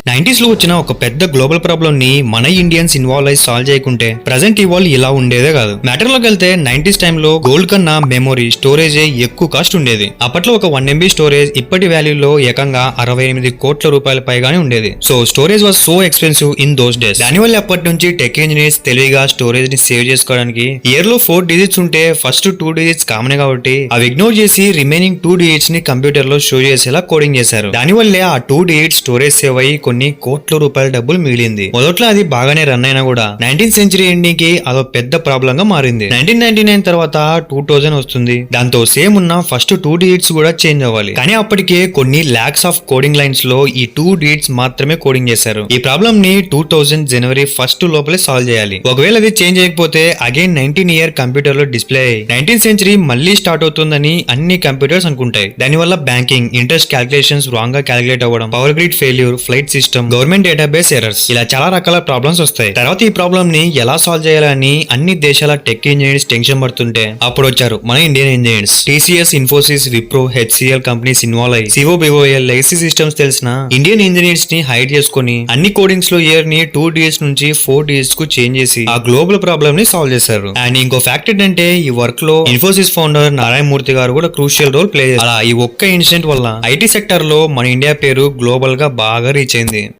90s లో వచ్చిన ఒక పెద్ద గ్లోబల్ ప్రాబ్లమ్ ని మన ఇండియన్స్ ఇన్వాల్వ్ అయి సాల్వ్ చేయకుంటే ప్రజెంట్ ఇవాళ ఇలా ఉండేదే కాదు. మ్యాటర్ లోకి వెళ్తే 90s టైంలో గోల్డ్ కన్నా మెమొరీ స్టోరేజ్ ఎక్కువ కాస్ట్ ఉండేది. అప్పట్లో ఒక 1 MB స్టోరేజ్ ఇప్పటి వాల్యూలో ఏకంగా 68 కోట్ల రూపాయల పైగానే ఉండేది. So storage was so expensive in those days. దానివల్ల అప్పటి నుంచి టెక్ ఇంజనీర్స్ తెలివిగా స్టోరేజ్ ని సేవ్ చేసుకోవడానికి ఇయర్ లో 4 డిజిట్స్ ఉంటే ఫస్ట్ 2 డిజిట్స్ కామన్ కాబట్టి అవి ఇగ్నోర్ చేసి రిమైనింగ్ 2 డిజిట్స్ ని కంప్యూటర్ లో షో చేసేలా కోడింగ్ చేశారు. దానివల్లే ఆ 2 డిజిట్స్ స్టోరేజ్ సేవ్ అయ్యి కొన్ని కోట్ల రూపాయల డబ్బులు మిగిలింది. మొదట్లో అది బాగానే రన్ అయినా కూడా 19th సెంచరీ ఎండింగ్ కి అదో పెద్ద ప్రాబ్లం గా మారింది. 1999 తర్వాత 2000 వస్తుంది. దాంతో సేమ్ ఉన్న ఫస్ట్ 2 డిజిట్స్ కూడా చేంజ్ అవ్వాలి. కానీ అప్పటికే కొన్ని లాక్స్ ఆఫ్ కోడింగ్ లైన్స్ లో ఈ 2 డిజిట్స్ మాత్రమే కోడింగ్ చేశారు. ఈ ప్రాబ్లం ని 2000 జనవరి 1 లోపలే సాల్వ్ చేయాలి. ఒకవేళ అది చేంజ్ చేయకపోతే అగైన్ 19 ఇయర్ కంప్యూటర్ లో డిస్ప్లే అయ్యి 19th సెంచరీ మళ్ళీ స్టార్ట్ అవుతుందని అన్ని కంప్యూటర్స్ అనుకుంటాయి. దానివల్ల బ్యాంకింగ్, ఇంట్రెస్ట్ క్యాలిక్యులేషన్స్ రాంగ్ గా క్యాలిక్యులేట్ అవ్వడం, power grid failure, flight system, government database errors, ఇలా చాలా రకాల ప్రాబ్లమ్స్ వస్తాయి. తర్వాత ఈ ప్రాబ్లమ్ ని ఎలా సాల్వ్ చేయాలని అన్ని దేశాల టెక్ ఇంజనీర్స్ టెన్షన్ పడుతుంటే అప్పుడు వచ్చారు మన Indian engineers. TCS, Infosys, Wipro, HCl companies involve అయ్యి సిఓబిఓఎల్ లెగసీ సిస్టమ్స్ తెలిసిన ఇండియన్ ఇంజనీర్స్ ని హైడ్ చేసుకుని అన్ని కోడింగ్స్ లో ఇయర్ ని 2 డిజిట్స్ నుంచి 4 డిజిట్స్ కు చేంజ్ చేసి ఆ గ్లోబల్ ప్రాబ్లమ్ ని సాల్వ్ చేశారు. అండ్ ఇంకో ఫ్యాక్ట్ ఏంటంటే ఈ వర్క్ లో ఇన్ఫోసిస్ ఫౌండర్ నారాయణ మూర్తి గారు కూడా క్రూషియల్ రోల్ ప్లే చేశారు. అలా ఈ ఒక్క ఇన్సిడెంట్ వల్ల ఐటీ సెక్టర్ లో మన ఇండియా పేరు గ్లోబల్ గా బాగా రీచ్ అయింది.